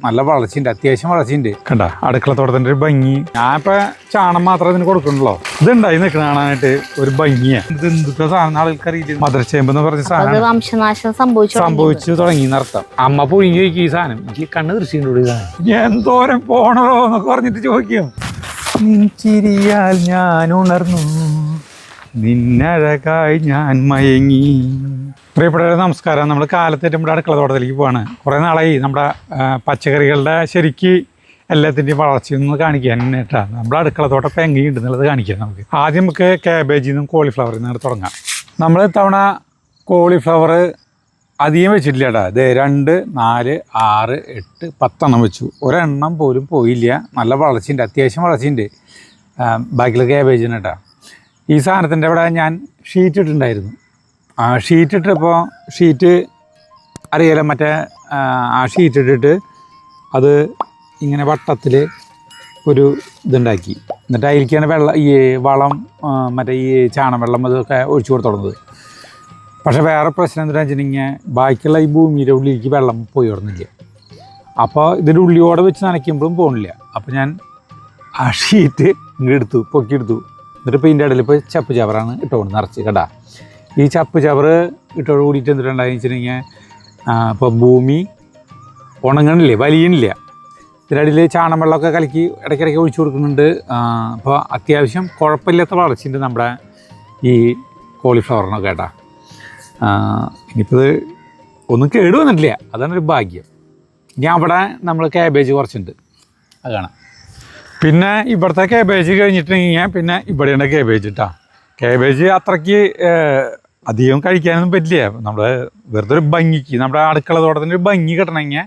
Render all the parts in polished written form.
നല്ല വളർച്ചയുണ്ട്, അത്യാവശ്യം വളർച്ചയുണ്ട്. കണ്ട അടുക്കളത്തോട്ടത്തിൻ്റെ ഒരു ഭംഗി. ഞാനിപ്പോൾ ചാണം മാത്രമേ ഇതിന് കൊടുക്കണല്ലോ. ഇതുണ്ടായി നിൽക്കണ കാണാനായിട്ട് ഒരു ഭംഗിയാണ്. ഇത് എന്തൊക്കെ സാധനം ആൾക്കറിയില്ല. മദർച്ചേമ്പ് എന്ന് പറഞ്ഞ സാധനം വംശനാശം സംഭവിച്ചു തുടങ്ങി നടത്താം. അമ്മ പുഴുങ്ങി വയ്ക്കും ഈ സാധനം. എനിക്ക് കണ്ണ് ദൃശ്യം എന്തോരം പോണോ എന്നൊക്കെ പറഞ്ഞിട്ട് ചോദിക്കും. ചിരിയാൽ ഞാൻ ഉണർന്നു, നിന്നഴകായി ഞാൻ മയങ്ങി. പ്രിയപ്പെട്ടവരെ നമസ്കാരം. നമ്മൾ കാലത്തേറ്റ് നമ്മുടെ അടുക്കള തോട്ടത്തിലേക്ക് പോവാണ്. കുറേ നാളായി നമ്മുടെ പച്ചക്കറികളുടെ ശരിക്ക് എല്ലാത്തിൻ്റെയും വളർച്ചയൊന്ന് കാണിക്കാൻ കേട്ടാണ് നമ്മുടെ അടുക്കള തോട്ടം ഇപ്പം എങ്ങനെയുണ്ട് എന്നുള്ളത് കാണിക്കാം. ആദ്യം നമുക്ക് കാബേജിൽ നിന്നും കോളിഫ്ലവറിൽ നിന്ന് തുടങ്ങാം. നമ്മൾ ഇത്തവണ കോളിഫ്ലവർ അധികം വെച്ചിട്ടില്ല കേട്ടോ. ഇത് 2, 4, 6, 8, 10 വെച്ചു. ഒരെണ്ണം പോലും പോയില്ല. നല്ല വളർച്ചയുണ്ട്, അത്യാവശ്യം വളർച്ചയുണ്ട്. ബാക്കിയുള്ള കാബേജിന് കേട്ടോ. ഈ സാധനത്തിൻ്റെ ഇവിടെ ഞാൻ ഷീറ്റ് ഇട്ടിട്ടുണ്ടായിരുന്നു. ഷീറ്റ് ഇട്ടപ്പോൾ ഷീറ്റ് അറിയാലോ, മറ്റേ ആ ഷീറ്റ് ഇട്ടിട്ട് അത് ഇങ്ങനെ വട്ടത്തിൽ ഒരു ഇതുണ്ടാക്കി. എന്നിട്ട് അതിലേക്കാണ് ഈ വളം, മറ്റേ ഈ ചാണകം വെള്ളം അതൊക്കെ ഒഴിച്ചു കൊടുത്തുള്ളത്. പക്ഷേ വേറെ പ്രശ്നം എന്താണെന്ന് വെച്ചിട്ടുണ്ടെങ്കിൽ ബാക്കിയുള്ള ഈ ഭൂമിയുടെ ഉള്ളിലേക്ക് വെള്ളം പോയി തുടങ്ങില്ല. അപ്പോൾ ഇതിൻ്റെ ഉള്ളിയോടെ വെച്ച് നനയ്ക്കുമ്പോഴും പോകണില്ല. അപ്പോൾ ഞാൻ ആ ഷീറ്റ് ഇങ്ങെടുത്തു, പൊക്കിയെടുത്തു. എന്നിട്ട് ഇപ്പോൾ ഇതിൻ്റെ ഇടയിൽ ഇപ്പോൾ ചപ്പ് ചവറാണ് ഇട്ടുകൊണ്ട് നിറച്ച് കേട്ടാ. ഈ ചപ്പ് ചവറ് ഇട്ടോട് കൂടിയിട്ട് എന്തിട്ടുണ്ടായെന്ന് വെച്ചിട്ടുണ്ടെങ്കിൽ ഇപ്പോൾ ഭൂമി ഉണങ്ങണില്ലേ, വലിയണില്ല. ഇതിനിടയിൽ ചാണം വെള്ളമൊക്കെ കലക്കി ഇടയ്ക്കിടയ്ക്ക് ഒഴിച്ചു കൊടുക്കുന്നുണ്ട്. അപ്പോൾ അത്യാവശ്യം കുഴപ്പമില്ലാത്ത വളർച്ചയുണ്ട് നമ്മുടെ ഈ കോളിഫ്ലവറിനൊക്കെ കേട്ടാ. ഇനിയിപ്പോൾ ഇത് ഒന്നും കേട് വന്നിട്ടില്ല, അതാണൊരു ഭാഗ്യം. ഇനി അവിടെ നമ്മൾ കാബേജ് കുറച്ചുണ്ട്, അത് കാണാം. പിന്നെ ഇവിടുത്തെ കാബേജ് കഴിഞ്ഞിട്ടുണ്ടെങ്കിൽ പിന്നെ ഇവിടെയാണ് കാബേജ് ഇട്ടാ. കാബേജ് അത്രയ്ക്ക് അധികം കഴിക്കാനൊന്നും പറ്റില്ല. നമ്മൾ വെറുതെ ഒരു ഭംഗിക്ക്, നമ്മുടെ അടുക്കള തോട്ടത്തിൻ്റെ ഒരു ഭംഗി കിട്ടണമെങ്കിൽ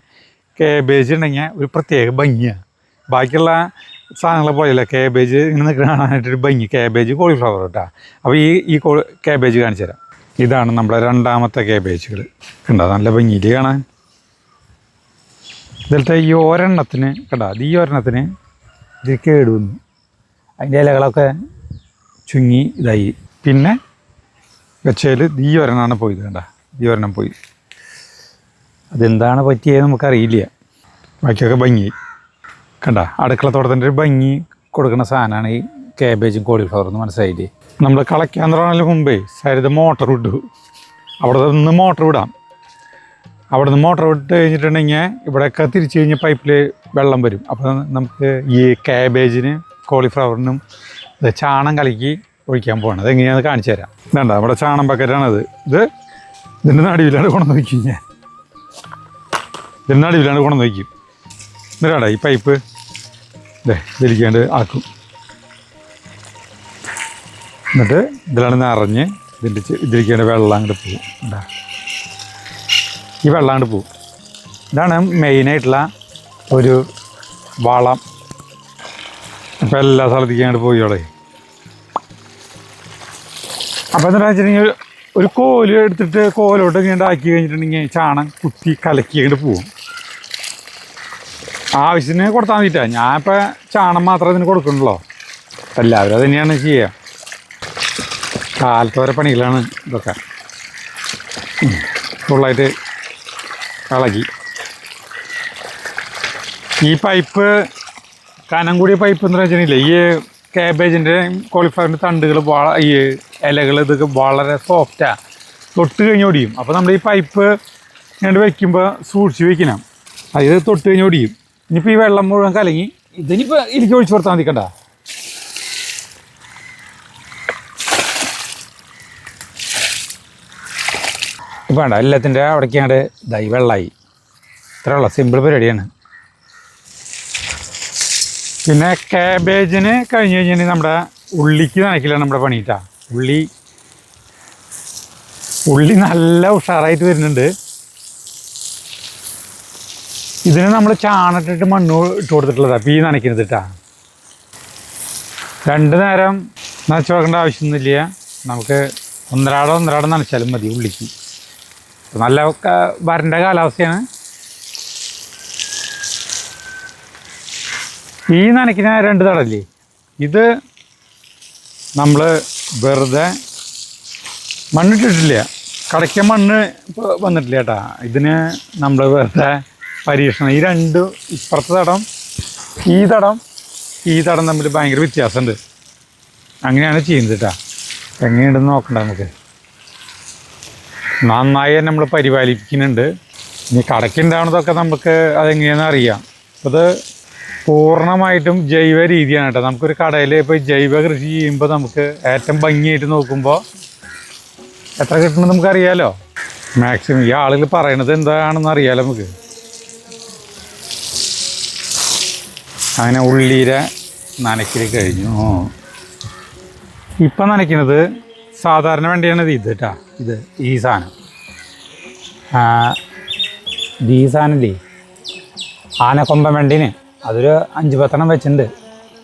കാബേജ് ഉണ്ടെങ്കിൽ ഒരു പ്രത്യേക ഭംഗിയാണ്. ബാക്കിയുള്ള സാധനങ്ങളെ പോലെയല്ല, കാബേജ് ഇങ്ങനെ നിൽക്കുന്ന കാണാനായിട്ടൊരു ഭംഗി. കാബേജ് കോളിഫ്ലവർ കേട്ടോ. അപ്പോൾ ഈ കാബേജ് കാണിച്ചു തരാം. ഇതാണ് നമ്മുടെ രണ്ടാമത്തെ കാബേജുകൾ. കണ്ടോ, നല്ല ഭംഗിയിൽ കാണാൻ. ഇതിലത്തെ ഈ ഒരെണ്ണത്തിന് കേട്ടോ, അത് ഈ ഒരെണ്ണത്തിന് ഇത് കേടുവന്നു. അതിൻ്റെ ഇലകളൊക്കെ ചുങ്ങി ഇതായി. പിന്നെ വെച്ചാൽ ഈ ഒരെണ്ണമാണ് പോയത്. കണ്ട, ഈ ഒരെണ്ണം പോയി. അതെന്താണ് പറ്റിയത് നമുക്കറിയില്ല. ബാക്കിയൊക്കെ ഭംഗി കണ്ട. അടുക്കളത്തോട്ടത്തിൻ്റെ ഒരു ഭംഗി കൊടുക്കുന്ന സാധനമാണ് ഈ കാബേജും കോളിഫ്ലവർ എന്ന് മനസ്സിലായില്ലേ. നമ്മൾ കളയ്ക്കാൻ തുടങ്ങുന്നതിന് മുമ്പേ സരിത മോട്ടർ വിട്ടു. അവിടെ നിന്ന് മോട്ടർ വിടാം. അവിടെ നിന്ന് മോട്ടർ വിട്ട് കഴിഞ്ഞിട്ടുണ്ടെങ്കിൽ ഇവിടെയൊക്കെ തിരിച്ചു കഴിഞ്ഞ് പൈപ്പിൽ വെള്ളം വരും. അപ്പോൾ നമുക്ക് ഈ കാബേജിന് കോളിഫ്ലവറിനും ചാണം കലക്കി ഒഴിക്കാൻ പോകണം. അതെങ്ങനെയാണെന്ന് കാണിച്ചു തരാം. വേണ്ട, അവിടെ ചാണം ബക്കറ്റാണത്. ഇതിൻ്റെ നടുവിലാണ് കൊണ്ടുവന്ന് വയ്ക്കും. ഞാൻ ഇതിൻ്റെ നടുവിലാണ് കൊണ്ടുവന്ന് വയ്ക്കും. എന്നിട്ടാടാ ഈ പൈപ്പ് വലിക്കാണ്ട് ആക്കും. എന്നിട്ട് ഇതിലാണ് നിറഞ്ഞ് ഇതിലേക്കാണ്ട് വെള്ളം അങ്ങോട്ട് പോകും. എന്താ ഈ വെള്ളം അങ്ങോട്ട് പോകും. ഇതാണ് മെയിനായിട്ടുള്ള ഒരു വളം. ഇപ്പം എല്ലാ സ്ഥലത്തേക്കും അങ്ങോട്ട് പോയോളെ. അപ്പോൾ എന്താ വെച്ചിട്ടുണ്ടെങ്കിൽ ഒരു കോല് എടുത്തിട്ട് കോലോട്ട് ഇങ്ങനെ ആക്കി കഴിഞ്ഞിട്ടുണ്ടെങ്കിൽ ചാണം കുത്തി കലക്കി അങ്ങോട്ട് പോവും. ആവശ്യത്തിന് കൊടുത്താൽ മതിട്ടാ. ഞാനിപ്പോൾ ചാണം മാത്രമേ ഇതിന് കൊടുക്കണല്ലോ. എല്ലാവരും അത് തന്നെയാണ് ചെയ്യുക. കാലത്തോരെ പണികളാണ് ഇതൊക്കെ. ഫുള്ളായിട്ട് ഇളകി. ഈ പൈപ്പ് കനം കൂടിയ പൈപ്പ് എന്ന് വെച്ചിട്ടുണ്ടെങ്കിൽ ഈ കാബേജിൻ്റെ കോളിഫ്ലവറിൻ്റെ തണ്ടുകൾ ഈ ഇലകൾ ഇതൊക്കെ വളരെ സോഫ്റ്റാണ്. തൊട്ട് കഴിഞ്ഞ് ഒടിയും. അപ്പോൾ നമ്മൾ ഈ പൈപ്പ് ഇങ്ങനെ വയ്ക്കുമ്പോൾ സൂക്ഷിച്ച് വയ്ക്കണം. അത് തൊട്ട് കഴിഞ്ഞ് ഒടിയും. ഇനിയിപ്പോൾ ഈ വെള്ളം മുഴുവൻ കലങ്ങി ഇതിനിപ്പോൾ ഇതിലേക്ക് ഒഴിച്ച് കൊടുത്താൽ മതി. കണ്ട, ഇപ്പം വേണ്ട, എല്ലാത്തിൻ്റെ അവിടേക്കാണ്ട് ഇതായി വെള്ളമായി. ഇത്രയുള്ള സിമ്പിൾ പരിപാടിയാണ്. പിന്നെ കാബേജിന് കഴിഞ്ഞ് കഴിഞ്ഞിട്ടുണ്ടെങ്കിൽ നമ്മുടെ ഉള്ളിക്ക് നനയ്ക്കില്ല നമ്മുടെ പണിയിട്ടാ. ഉള്ളി നല്ല ഉഷാറായിട്ട് വരുന്നുണ്ട്. ഇതിന് നമ്മൾ ചാണിട്ടിട്ട് മണ്ണ് ഇട്ട് കൊടുത്തിട്ടുള്ളതാണ് അപ്പോൾ ഈ നനയ്ക്കുന്നത് കേട്ടാ. 2 നേരം നനച്ച് വെക്കേണ്ട ആവശ്യമൊന്നുമില്ല. നമുക്ക് ഒന്നരാടം നനച്ചാലും മതി ഉള്ളിക്ക്. നല്ല വരണ്ട കാലാവസ്ഥയാണ്. ഈ നനയ്ക്കുന്ന 2 തടല്ലേ, ഇത് നമ്മൾ വെറുതെ മണ്ണിട്ടിട്ടില്ല. കടയ്ക്ക മണ്ണ് ഇപ്പോൾ വന്നിട്ടില്ല കേട്ടാ. ഇതിന് നമ്മൾ വെറുതെ പരീക്ഷണം. ഈ രണ്ട് ഇപ്പുറത്തെ തടം ഈ തടം തമ്മിൽ ഭയങ്കര വ്യത്യാസമുണ്ട്. അങ്ങനെയാണ് ചെയ്യുന്നത് കേട്ടോ. എങ്ങനെയുണ്ടെന്ന് നോക്കണ്ട നമുക്ക്. നന്നായി തന്നെ നമ്മൾ പരിപാലിക്കുന്നുണ്ട്. ഇനി കടയ്ക്കുണ്ടാവുന്നതൊക്കെ നമുക്ക് അതെങ്ങനെയാണെന്ന് അറിയാം. അപ്പോൾ ഇത് പൂർണ്ണമായിട്ടും ജൈവ രീതിയാണ് കേട്ടോ. നമുക്കൊരു കടയിൽ ഇപ്പോൾ ജൈവ കൃഷി ചെയ്യുമ്പോൾ നമുക്ക് ഏറ്റവും ഭംഗിയായിട്ട് നോക്കുമ്പോൾ എത്ര കിട്ടുന്നത് നമുക്കറിയാമല്ലോ. മാക്സിമം ഈ ആളുകൾ പറയണത് എന്താണെന്ന് അറിയാമല്ലോ നമുക്ക്. അങ്ങനെ ഉള്ളീര നനയ്ക്കൽ കഴിഞ്ഞു. ഇപ്പം നനയ്ക്കുന്നത് സാധാരണ വണ്ടിയാണ് ഇത് കേട്ടോ. ഈ സാധനം ഈ സാധനമില്ലേ, ആനക്കൊമ്പൻ വണ്ടീന് അതൊരു 5-10 വെച്ചിട്ടുണ്ട്.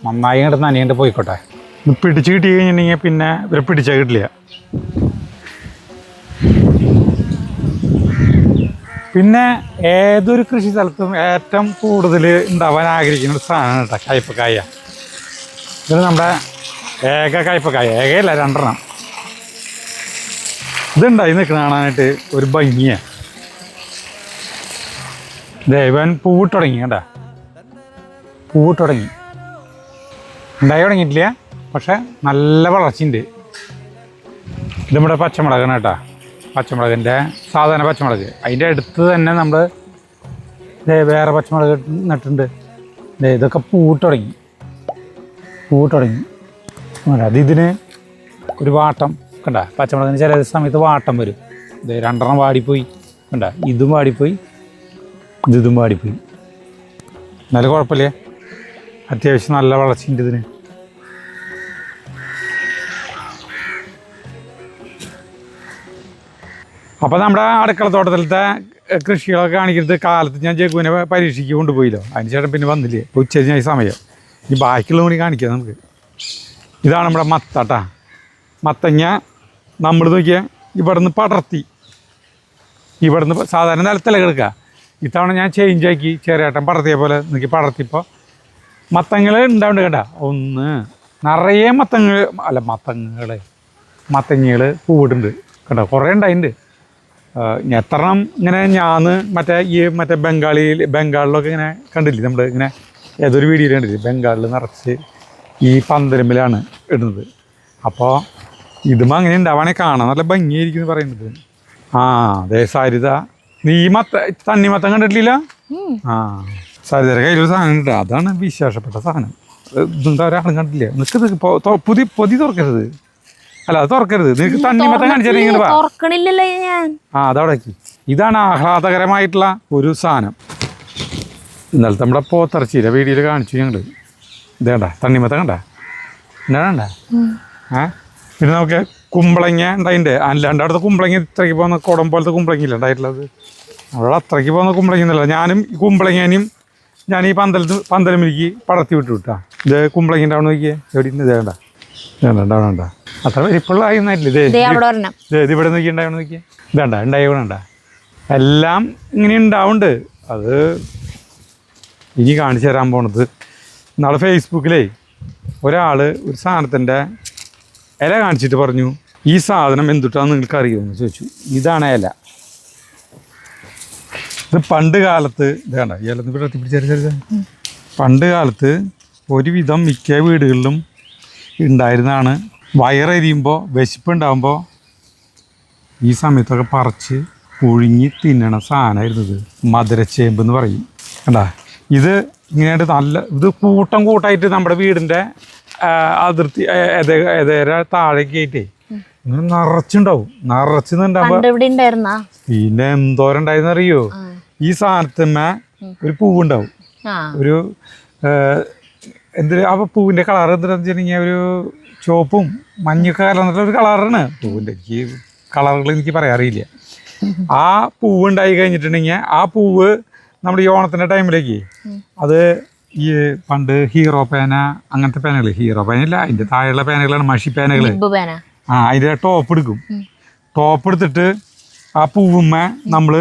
നന്നായി ഇങ്ങോട്ട് നനയുണ്ട് പോയിക്കോട്ടെ. ഇത് പിടിച്ച് കിട്ടി കഴിഞ്ഞിട്ടുണ്ടെങ്കിൽ പിന്നെ ഇവരെ പിടിച്ചാൽ കിട്ടില്ല. പിന്നെ ഏതൊരു കൃഷി സ്ഥലത്തും ഏറ്റവും കൂടുതൽ ഉണ്ടാവാൻ ആഗ്രഹിക്കുന്ന ഒരു സാധനമാണ് കേട്ടോ കയ്പക്കായ. ഇത് നമ്മുടെ ഏക കയ്പക്കായ, ഏകയല്ല 2 ഇതുണ്ടായി നിൽക്കുന്ന കാണാനായിട്ട് ഒരു ഭംഗിയാണ്. ദേവൻ പൂവിട്ട് തുടങ്ങി കേട്ടാ, പൂവിട്ട് തുടങ്ങി. ഉണ്ടായി തുടങ്ങിയിട്ടില്ല, പക്ഷെ നല്ല വളർച്ചയുണ്ട്. ഇത് നമ്മുടെ പച്ചമുളകാണ് കേട്ടോ. പച്ചമുളകിൻ്റെ സാധാരണ പച്ചമുളക്. അതിൻ്റെ അടുത്ത് തന്നെ നമ്മൾ വേറെ പച്ചമുളക് നട്ടിട്ടുണ്ട്. ഇതൊക്കെ പൂവിട്ട് തുടങ്ങി. അത് ഇതിന് ഒരു വാട്ടം കണ്ട. പച്ചമുളകിന് ചില സമയത്ത് വാട്ടം വരും. 2 വാടിപ്പോയി കണ്ട. ഇതും വാടിപ്പോയി, ഇതും വാടിപ്പോയി. എന്നാലും കുഴപ്പമില്ല, അത്യാവശ്യം നല്ല വളർച്ചയുണ്ട് ഇതിന്. അപ്പോൾ നമ്മുടെ അടുക്കളത്തോട്ടത്തിലത്തെ കൃഷികളൊക്കെ കാണിക്കുന്നത് കാലത്ത് ഞാൻ ജഗ്ഗുവിനെ പരീക്ഷയ്ക്ക് കൊണ്ടുപോയില്ലോ. അതിന് ശേഷം പിന്നെ വന്നില്ലേ. ഇപ്പോൾ ഉച്ചരിഞ്ഞ സമയം. ഈ ബാക്കിയുള്ള കൂടി കാണിക്കാം നമുക്ക്. ഇതാണ് നമ്മുടെ മത്തട്ടാ. മത്തങ്ങ നമ്മൾ നോക്കിയാൽ ഇവിടുന്ന് പടർത്തി, ഇവിടുന്ന് സാധാരണ നിലത്തല്ല കിടക്കുക. ഇത്തവണ ഞാൻ ചേഞ്ചാക്കി ചെറിയേട്ടൻ പടർത്തിയ പോലെ നോക്കി പടർത്തിയപ്പോൾ മത്തങ്ങൾ ഉണ്ടാവുണ്ട് കേട്ടോ. ഒന്ന് നിറയെ മത്തങ്ങകൾ പൂവിടുണ്ട് കേട്ടോ. കുറേ ഉണ്ടായിട്ടുണ്ട്. എത്രണ്ണം ഇങ്ങനെ ഞാന്ന് മറ്റേ ബംഗാളിലൊക്കെ ഇങ്ങനെ കണ്ടില്ലേ, നമ്മൾ ഇങ്ങനെ ഏതൊരു വീഡിയോയിൽ കണ്ടില്ലേ, ബംഗാളിൽ നിറച്ച് ഈ പന്തരമ്പിലാണ് ഇടുന്നത്. അപ്പോൾ ഇതും അങ്ങനെ ഉണ്ടാവാണെങ്കിൽ കാണാൻ നല്ല ഭംഗിയായിരിക്കും എന്ന് പറയുന്നത്. അതെ സരിത, നീ തണ്ണിമത്തം കണ്ടിട്ടില്ല? സരിതയുടെ കയ്യിലൊരു സാധനം ഉണ്ട്, അതാണ് വിശേഷപ്പെട്ട സാധനം. ഇതെന്താ ഒരാളും കണ്ടില്ല. നിനക്ക് പൊതി തുറക്കരുത്. അല്ല അത് തുറക്കരുത്. നിനക്ക് തണ്ണിമത്തം കാണിച്ചാൽ അതവിടേക്ക്. ഇതാണ് ആഹ്ലാദകരമായിട്ടുള്ള ഒരു സാധനം. ഇന്നലത്തെ നമ്മുടെ പോത്തിറച്ചിയിലെ വീഡിയോയിൽ കാണിച്ചു ഞങ്ങൾ. ഇത് കണ്ട തണ്ണിമത്തം കണ്ട, എന്താണ്ട. പിന്നെ നമുക്ക് കുമ്പളങ്ങ ഉണ്ടായിട്ടുണ്ട്. അല്ലാണ്ട് അവിടുത്തെ കുമ്പളങ്ങ ഇത്രയ്ക്ക് പോകുന്ന കുടം പോലത്തെ കുമ്പളങ്ങയില്ല ഉണ്ടായിട്ടുള്ളത്. അവിടെ അത്രയ്ക്ക് പോകുന്ന കുമ്പളങ്ങയൊന്നുമില്ല. ഞാനും ഈ കുമ്പളങ്ങേനും ഞാൻ ഈ പന്തലമിലേക്ക് പടർത്തി വിട്ടാ. ഇത് കുമ്പളങ്ങിൻ്റെ അവിടെ നോക്കിയേ, എവിടെ ഇത് വേണ്ട വേണ്ട അത്ര വലിപ്പുള്ളതായിരുന്നില്ല. ഇത് ഇവിടെ നോക്കിയുണ്ടാവണം നോക്കിയേ, ഇതണ്ട ഉണ്ടായിക്കോണ്ട. എല്ലാം ഇങ്ങനെ ഉണ്ടാവുന്നുണ്ട്. അത് ഇനി കാണിച്ചു തരാൻ പോണത്. നാളെ ഫേസ്ബുക്കിലേ ഒരാൾ ഒരു സാധനത്തിൻ്റെ ഇല കാണിച്ചിട്ട് പറഞ്ഞു, ഈ സാധനം എന്തുട്ടാന്ന് നിങ്ങൾക്ക് അറിയുമെന്ന് ചോദിച്ചു. ഇതാണ് ഇല. ഇത് പണ്ട് കാലത്ത് ഇതേണ്ട ഇല പിടിച്ചെടുത്ത പണ്ട് കാലത്ത് ഒരുവിധം മിക്ക വീടുകളിലും ഉണ്ടായിരുന്നതാണ്. വയറെരിയുമ്പോൾ വിശപ്പുണ്ടാകുമ്പോൾ ഈ സമയത്തൊക്കെ പറിച്ച് പുഴുങ്ങി തിന്നണ സാധനമായിരുന്നത്. മധുരച്ചേമ്പ് എന്ന് പറയും കണ്ടാ. ഇത് ഇങ്ങനെയായിട്ട് ഇത് കൂട്ടായിട്ട് നമ്മുടെ വീടിൻ്റെ അതിർത്തി താഴേക്ക് ആയിട്ടേ ഇങ്ങനെ നിറച്ചുണ്ടാവും. നിറച്ചുണ്ടാവുമ്പോ പിന്നെ എന്തോരം ഉണ്ടായിരുന്നു അറിയോ? ഈ സാധനത്തിന്മേ ഒരു പൂവുണ്ടാവും. ഒരു ആ പൂവിൻ്റെ കളർ എന്താണെന്ന് വെച്ചിട്ടുണ്ടെങ്കിൽ ഒരു ചുവപ്പും മഞ്ഞൊക്കെ കലർന്നിട്ടുള്ള ഒരു കളറാണ് പൂവിൻ്റെ. എനിക്ക് കളറുകൾ എനിക്ക് പറയാറിയില്ല. ആ പൂവ് ഉണ്ടായി കഴിഞ്ഞിട്ടുണ്ടെങ്കിൽ ആ പൂവ് നമ്മുടെ ഈ ഓണത്തിൻ്റെ ടൈമിലേക്ക് അത് ഈ പണ്ട് ഹീറോ പേന അങ്ങനത്തെ പേനകൾ, ഹീറോ പേനയില്ല അതിൻ്റെ താഴെയുള്ള പേനകളാണ് മഷി പേനകൾ. അതിൻ്റെ ടോപ്പ് എടുക്കും. ടോപ്പ് എടുത്തിട്ട് ആ പൂവുമ്മ നമ്മൾ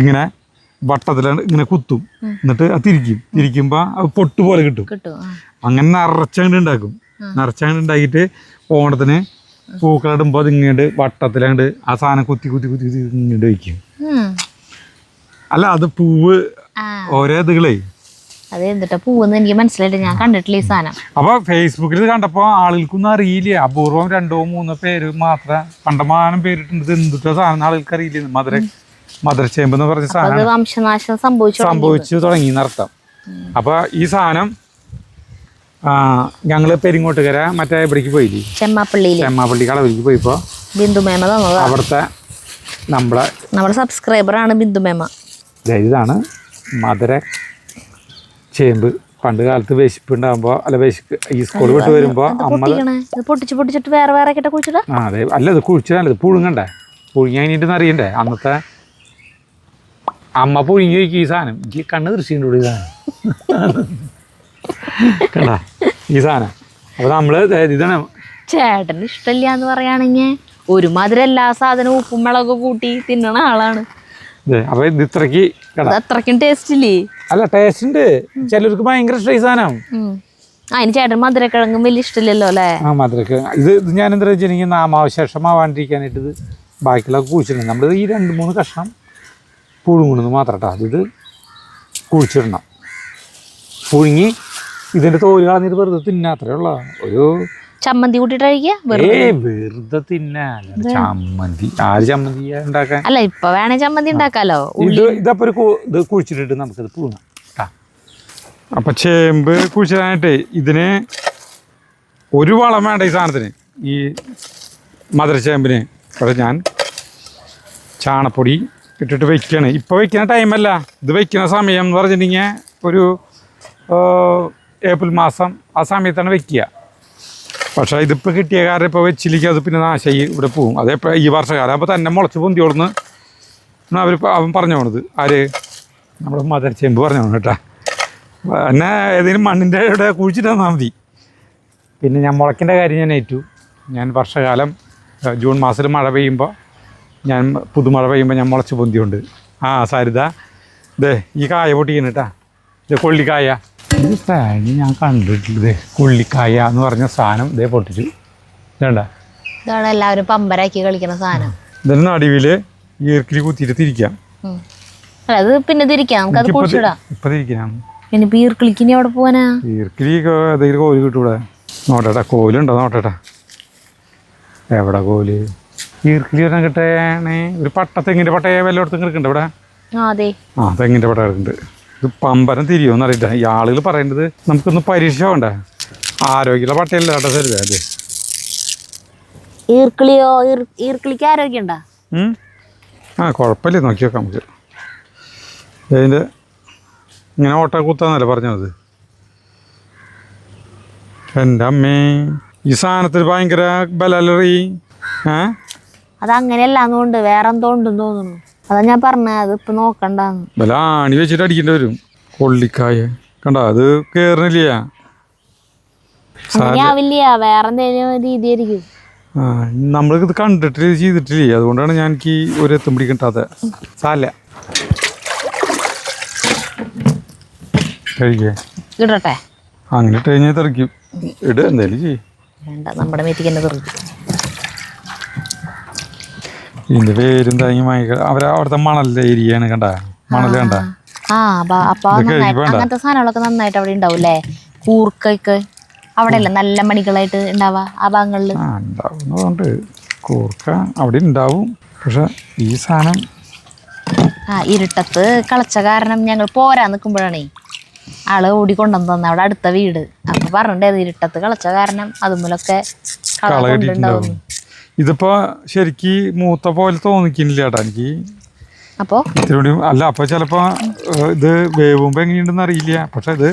ഇങ്ങനെ വട്ടത്തിലാണ് ഇങ്ങനെ കുത്തും. എന്നിട്ട് അത് തിരിക്കുമ്പോൾ അത് പൊട്ട് പോലെ കിട്ടും. അങ്ങനെ നിറച്ചങ്ങണ്ട് ഉണ്ടാക്കും. നിറച്ചങ്ങണ്ട് ഉണ്ടാക്കിയിട്ട് ഓണത്തിന് പൂക്കളിടുമ്പോൾ അത് ഇങ്ങോട്ട് വട്ടത്തിലാണ്ട് ആ സാധനം കുത്തി ഇങ്ങോട്ട് വയ്ക്കും. അല്ല അത് പൂവ് ആ ഓരോ ഇതുകളേ. അത് എന്തിട്ടാ പൂവെന്ന് എനിക്ക് മനസ്സിലായിട്ട് ഞാൻ കണ്ടിട്ടില്ല ഈ സാധനം. അപ്പൊ ഫേസ്ബുക്കിൽ ഇത് കണ്ടപ്പോ ആളുകൾക്കൊന്നും അറിയില്ല. അപൂർവം 2-3 പേര് മാത്രം കണ്ടമാനം പേരിട്ടുണ്ട്. ഇത് എന്തിട്ടാ സാധനം ആളുകൾക്ക് അറിയില്ല. മധുരച്ചേമ്പ് എന്ന് പറഞ്ഞ അത് സാധനം വംശനാശം സംഭവിച്ചു തുടങ്ങി എന്നർത്ഥം. അപ്പൊ ഈ സാധനം ഞങ്ങള് പെരിങ്ങോട്ടുകര മറ്റേ ഇവിടേക്ക് പോയില്ലേ, ചെമ്മാപ്പള്ളി കളവിലേക്ക് പോയിപ്പോ ബിന്ദുമേമ തന്നതാ. അവിടുത്തെ നമ്മുടെ സബ്സ്ക്രൈബറാണ് ബിന്ദുമേമ. ഇതാണ് മധുര ചേമ്പ്. പണ്ട് കാലത്ത് വിശപ്പ് ഉണ്ടാകുമ്പോ ഈ സ്കൂൾ വിട്ട് വരുമ്പോ അമ്മ പൊട്ടിച്ചിട്ട് വേറെ വേറെ കുഴിച്ചിട്ടാ. അതെ, അല്ല ഇത് കുഴിച്ചതല്ല, പുഴുങ്ങണ്ടേ, പുഴുങ്ങി കഴിഞ്ഞിട്ട് അറിയണ്ടേ. അന്നത്തെ അമ്മ പുഴുങ്ങി വയ്ക്കും ഈ സാധനം. ഈ കണ്ണ് ദൃശ്യം കൂടി ഈ സാധനം കണ്ട ഈ സാധനം. അപ്പൊ നമ്മള് ഇതാണ് ചേട്ടന് ഇഷ്ടമില്ല എന്ന് പറയുകയാണെങ്കിൽ ഒരുമാതിരി എല്ലാ സാധനവും ഉപ്പും മുളകും കൂട്ടി തിന്നണ ആളാണ്. അപ്പൊ ഇത് ഇത്രക്ക് അത്രയ്ക്കും ടേസ്റ്റ് ഇല്ലേ? അല്ല, ടേസ്റ്റ് ഉണ്ട്. ചിലർക്ക് ഭയങ്കര ഇഷ്ടം ഈ സാധനം. അതിന് ചേട്ടൻ മധുരക്കിഴങ്ങും വലിയ ഇഷ്ടമില്ലല്ലോ അല്ലേ? മധുരക്കിഴങ്ങ് ഇത് ഞാൻ എന്താ വെച്ചിട്ടുണ്ടെങ്കിൽ നാമാവശേഷമാവാണ്ടിരിക്കാനായിട്ട് ഇത് ബാക്കിയുള്ള കുഴിച്ചിട്ടുണ്ട്. നമ്മൾ ഈ 2-3 കഷ്ണം പുഴുങ്ങുന്നത് മാത്രം കേട്ടോ. ഇത് കുഴിച്ചിടണം. പുഴുങ്ങി ഇതിന്റെ തോല് കളഞ്ഞിട്ട് വെറുതെ തിന്നാത്രേ ഉള്ള. ഒരു ചമ്മന്തി കൂട്ടിട്ട് വെറുതെ തിന്നാ. ചമ്മന്തി ചമ്മന്തി ഉണ്ടാക്കാൻ അല്ല, ഇപ്പൊ വേണേ ചമ്മന്തി ഉണ്ടാക്കാലോ. ഇതപ്പോ ഇത് കുഴിച്ചിട്ടിട്ട് നമുക്കിത് പുഴുങ്ങാം. അപ്പൊ ചേമ്പ് കുഴിച്ചിടാനായിട്ട് ഇതിന് ഒരു വളം വേണ്ട ഈ സാധനത്തിന്, ഈ മധുരച്ചേമ്പിന്. പക്ഷെ ഞാൻ ചാണപ്പൊടി ഇട്ടിട്ട് വെക്കുകയാണ്. ഇപ്പോൾ വെക്കുന്ന ടൈമല്ല, ഇത് വെക്കുന്ന സമയം എന്ന് പറഞ്ഞിട്ടുണ്ടെങ്കിൽ ഒരു ഏപ്രിൽ മാസം ആ സമയത്താണ് വെക്കുക. പക്ഷേ ഇതിപ്പോൾ കിട്ടിയ കാരണം ഇപ്പോൾ വെച്ചില്ലെങ്കിൽ അത് പിന്നെ നാശമായി ഇവിടെ പോവും. അതേപ്പോൾ ഈ വർഷകാലം അപ്പോൾ തന്നെ മുളച്ച് പൊന്തിയോടുന്ന് അവൻ പറഞ്ഞു പോണത്. ആര്? നമ്മുടെ മധുരച്ചേമ്പ് പറഞ്ഞു പോകണം കേട്ടോ. എന്നെ ഏതെങ്കിലും മണ്ണിൻ്റെ ഇവിടെ കുഴിച്ചിട്ട് തന്നാൽ മതി. പിന്നെ ഞാൻ മുളക്കിൻ്റെ കാര്യം ഞാൻ ഏറ്റു. ഞാൻ വർഷകാലം ജൂൺ മാസത്തിൽ മഴ പെയ്യുമ്പോൾ പുതുമഴ പെയ്യുമ്പോൾ ഞാൻ മുളച്ച് പൊന്തിയുണ്ട്. സരിത ഇതേ ഈ കായ പൊട്ടിക്കുന്നു കേട്ടാ. ഇത് കൊള്ളിക്കായ. ഇത് തേങ്ങ ഞാൻ കണ്ടിട്ടില്ല. കൊള്ളിക്കായ എന്ന് പറഞ്ഞ സാധനം ഇതേ പൊട്ടിച്ചു. ഇതേണ്ട, ഇതാണ് എല്ലാവരും പമ്പരാക്കി കളിക്കുന്ന സാധനം. ഇതിന് നടുവിൽ ഈർക്കിലി കുത്തിയിട്ട് തിരിക്കാം. അത് പിന്നെ തിരിക്കാം, നമുക്കത് കുഴിച്ചിടാം. ഇപ്പം തിരിക്കാം. ഇനിയിപ്പോൾ ഈർക്കിളിക്ക് അവിടെ പോവാനാ? ഈർക്കിലി ഏതെങ്കിലും കോല് കിട്ടൂടെ? നോട്ടേട്ടാ, കോലുണ്ടോ നോട്ടേട്ടാ. എവിടെ കോല്? ഈർക്കിലി വരാൻ കിട്ടേണേ. ഒരു തെങ്ങിൻ്റെ പട്ടയ വല്ലയിടത്തും കിടക്കുന്നുണ്ട് ഇവിടെ. അതെ, തെങ്ങിൻ്റെ പട്ട കിടക്കുന്നുണ്ട്. ഇത് പമ്പരം തിരിയോന്ന് അറിയില്ല. ഈ ആളുകൾ പറയേണ്ടത് നമുക്കൊന്ന് പരീക്ഷ വേണ്ടേ. ആരോഗ്യമുള്ള പട്ടയല്ല കേട്ടോ ശരി. അതെ, ഈർക്കിളിക്ക് ആരോഗ്യം ഉണ്ടോ? കുഴപ്പമില്ല, നോക്കി നോക്കാം നമുക്ക്. അതിൻ്റെ ഇങ്ങനെ ഓട്ട കുത്താന്നല്ലേ പറഞ്ഞത്. എൻ്റെ അമ്മേ, ഈ സാധനത്തിന് ഭയങ്കര ബലറി. അതങ്ങനെയല്ലാന്നുകൊണ്ട് വേറെ എന്തോ ഉണ്ടെന്ന് തോന്നുന്നു. അതാ ഞാൻ പറഞ്ഞത്, അതിപ്പോ നോക്കണ്ടെന്ന്. ബലാണി വെച്ചിട്ട് അടിക്കേണ്ടി വരും. കൊള്ളിക്കായ കണ്ട, അത് കേറണില്ല. അങ്ങനെയാവില്ല, വേറെ എന്തെങ്കിലും രീതിയായിരിക്കും. നമ്മളിത് കണ്ടിട്ട് ചെയ്തിട്ടില്ലേ, അതുകൊണ്ടാണ് ഞാൻ എനിക്ക് ഒരു എത്തും പിടിക്കണ്ടാത്ത സാല കഴിക്കേ ഇടട്ടെ. അങ്ങനെ ഇട്ട് കഴിഞ്ഞാൽ തെറിക്കും. ഇട്, എന്തായാലും ചെയ്യും. വേണ്ട, നമ്മുടെ മേത്തേക്ക് തന്നെ തെറിക്കും. ഇതിന്റെ പേരും തങ്ങി അവിടുത്തെ മണലിന്റെ ഏരിയയാണ്. കണ്ട മണല് കണ്ട. അപ്പൊ അങ്ങനത്തെ സാധനങ്ങളൊക്കെ നന്നായിട്ട് അവിടെ ഉണ്ടാവും അല്ലേ? കൂർക്കൊക്കെ അവിടെ അല്ല നല്ല മണികളായിട്ട് ഉണ്ടാവാ ആ ഭാഗങ്ങളില്. ഉണ്ടാവുന്നതുകൊണ്ട് കൂർക്ക അവിടെ ഉണ്ടാവും. പക്ഷെ ഈ സാധനം ഇരുട്ടത്ത് കളച്ച കാരണം ഞങ്ങൾ പോരാ നിൽക്കുമ്പോഴാണേ ആള് ഓടിക്കൊണ്ടുവന്ന് തന്നെ അവിടെ അടുത്ത വീട്. അപ്പൊ പറഞ്ഞിട്ടേത് ഇരുട്ടത്ത് കളച്ച കാരണം അതുമൂലൊക്കെ കള. ഇതിപ്പോ ശരിക്ക് മൂത്ത പോലെ തോന്നിക്കുന്നില്ല ചേട്ടാ എനിക്ക്. അപ്പോ ഇത്തിരി അല്ല, അപ്പൊ ചിലപ്പോ ഇത് വേവുമ്പോ എങ്ങനെയുണ്ടെന്ന് അറിയില്ല. പക്ഷെ ഇത്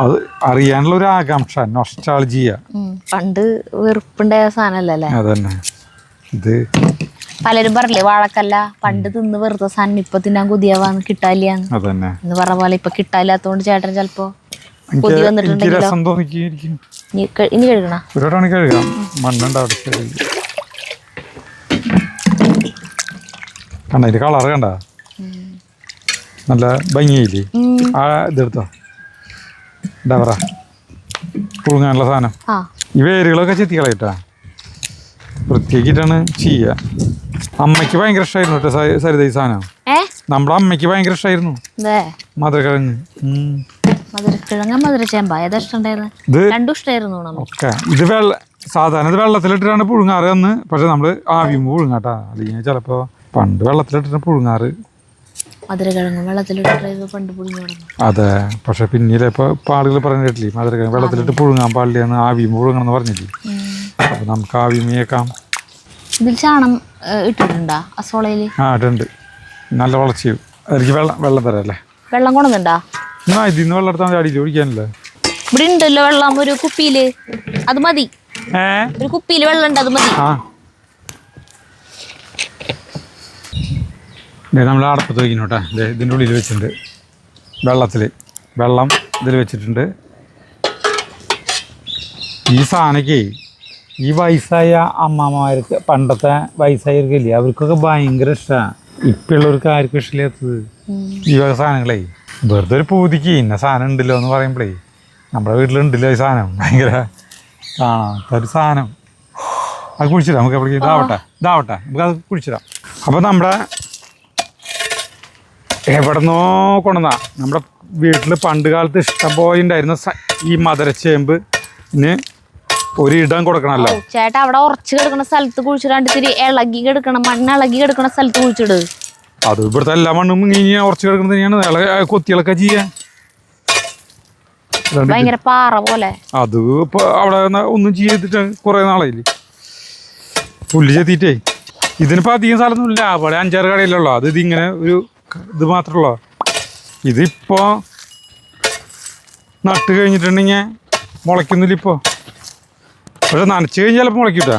അത് അറിയാനുള്ള ഒരു ആകാംക്ഷ, നൊസ്റ്റാൾജിയ. പണ്ട് വെറുപ്പുണ്ടായ സാധനല്ലേ? അതന്നെ. ഇത് പലരും പറഞ്ഞില്ലേ വാഴക്കല്ല പണ്ട് തിന്ന് വെറുതെ സാധനം ഇപ്പൊ തിന്നാൻ കൊതിയാവാന്ന് കിട്ടാനില്ലാന്ന്. അതന്നെ എന്ന് പറഞ്ഞ പോലെ ഇപ്പൊ കിട്ടാനില്ലാത്തോണ്ട് ചേട്ടൻ ചിലപ്പോ കൊതി വന്നിട്ടുണ്ടെങ്കിലോ. ഇനി കഴുകണ ഒരുപാട് കഴുകാം. മണ്ണുണ്ടാവും. കണ്ട ഇതിന്റെ കളറ് കണ്ട, നല്ല ഭംഗിയില്ലേ? ഇതെടുത്തോ, എന്താ പറ പുഴുങ്ങാനുള്ള സാധനം. ഈ വേരുകളൊക്കെ ചെത്തി കളയിട്ടാ, വൃത്തിയാക്കിയിട്ടാണ് ചെയ്യുക. അമ്മയ്ക്ക് ഭയങ്കര ഇഷ്ടമായിരുന്നു കേട്ടോ സരിത ഈ സാധനം. നമ്മുടെ അമ്മയ്ക്ക് ഭയങ്കര ഇഷ്ടമായിരുന്നു ഇതേ മധുരക്കിഴങ്ങ്. മധുരക്കിഴങ്ങ മധുരച്ചേമ്പ ഏതാ ഇഷ്ടണ്ടായിരുന്നു? ഇത് രണ്ടും ഇഷ്ടമായിരുന്നു നമുക്ക്. ഓക്കെ. ഇത് സാധാരണ ഇത് വെള്ളത്തിലിട്ടിട്ടാണ് പുഴുങ്ങാറ് എന്ന്. പക്ഷെ നമ്മൾ ആവിയുമ്പോൾ പുഴുങ്ങാട്ടാ, അല്ലെങ്കിൽ ചിലപ്പോൾ പണ്ട് വെള്ളത്തിലിട്ടിട്ട് പുഴുങ്ങാറ്. മധുരക്കിഴങ്ങ് വെള്ളത്തിലിട്ട് പണ്ട് പുഴുങ്ങി തുടങ്ങി. അതെ, പക്ഷെ പിന്നീട് ഇപ്പോൾ ആളുകൾ പറഞ്ഞു കേട്ടില്ലേ മധുരക്കിഴങ്ങ് വെള്ളത്തിലിട്ട് പുഴുങ്ങാൻ പാടില്ലെന്ന്, ആവിയുമ്പോൾ പുഴുങ്ങണം എന്ന് പറഞ്ഞില്ലേ. അപ്പോൾ നമുക്ക് ആവിയുമേക്കാം. ഇതിൽ ചാണം ഇട്ടിട്ടുണ്ടാ അസോളയില്? ആ ഇട്ടുണ്ട്. നല്ല വളർച്ചയും. എനിക്ക് വെള്ളം തരാല്ലേ? വെള്ളം കൊണ്ടുവന്നുണ്ടാ? ഇതിന്ന് വെള്ളം എടുത്താൽ അടിയിൽ ഒഴിക്കാനല്ലേ? ഇവിടെ ഉണ്ടല്ലോ വെള്ളം, ഒരു കുപ്പിയില്. അത് മതി, ഒരു കുപ്പിയില് വെള്ളം ഉണ്ട്, അത് മതി. ആ നമ്മൾ അടപ്പത്ത് വയ്ക്കണോട്ടെ. ഇതിൻ്റെ ഉള്ളിൽ വെച്ചിട്ടുണ്ട് വെള്ളം ഇതിൽ വെച്ചിട്ടുണ്ട്. ഈ സാധനമൊക്കെ ഈ വയസ്സായ അമ്മമാർക്ക്, പണ്ടത്തെ വയസ്സായവർക്കില്ലേ, അവർക്കൊക്കെ ഭയങ്കര ഇഷ്ടമാണ്. ഇപ്പോഴുള്ളവർക്ക് ആർക്കും ഇഷ്ടമില്ലാത്തത് ഈ വക സാധനങ്ങളെ. വെറുതെ ഒരു പൂതിക്ക് ഇന്ന സാധനം ഉണ്ടല്ലോ എന്ന് പറയുമ്പോഴേ, നമ്മുടെ വീട്ടിലുണ്ടല്ലോ ഈ സാധനം, ഭയങ്കര കാണാത്തൊരു സാധനം. അത് കുഴിച്ചിടാം നമുക്ക്. എവിടേക്ക് ഇതാവട്ടെ നമുക്കത് കുഴിച്ചിടാം. അപ്പോൾ നമ്മുടെ എവിടെന്നോ കൊണ്ടുവന്നാ നമ്മുടെ വീട്ടിൽ പണ്ട് കാലത്ത് ഇഷ്ടം പോലെ ഉണ്ടായിരുന്ന ഈ മധുരച്ചേമ്പിന് ഒരിടം കൊടുക്കണമല്ലോ. ചേട്ടാ അവിടെ ഉറച്ചു കിടക്കുന്ന സ്ഥലത്ത് കുഴിച്ചിടാണ്ട് ഇത്തിരി ഇളകി കിടക്കണം, മണ്ണ് ഇളകി കിടക്കുന്ന സ്ഥലത്ത് കുഴിച്ചിട്. അത് ഇവിടുത്തെ എല്ലാ മണ്ണും ഇങ്ങനെ ഉറച്ചു കിടക്കുന്നത് തന്നെയാണ്. കൊത്തികളൊക്കെ ചെയ്യാൻ ഭയങ്കര പാറ പോലെ. അത് ഇപ്പൊ അവിടെ ഒന്നും ചെയ്തിട്ട് കുറെ നാളായില്ലേ പുല്ല് ചെത്തിയിട്ടേ. ഇതിനിപ്പോ അധികം സ്ഥലമൊന്നുമില്ല, അവിടെ 5-6 കടയിലുള്ളൂ. അത് ഇതിങ്ങനെ ഒരു ഇത് മാത്രമല്ലോ. ഇതിപ്പോ നട്ട് കഴിഞ്ഞിട്ടുണ്ടെങ്കിൽ മുളയ്ക്കുന്നില്ല ഇപ്പോൾ. പക്ഷെ നനച്ച് കഴിഞ്ഞാൽ ചിലപ്പോൾ മുളയ്ക്കൂട്ടാ.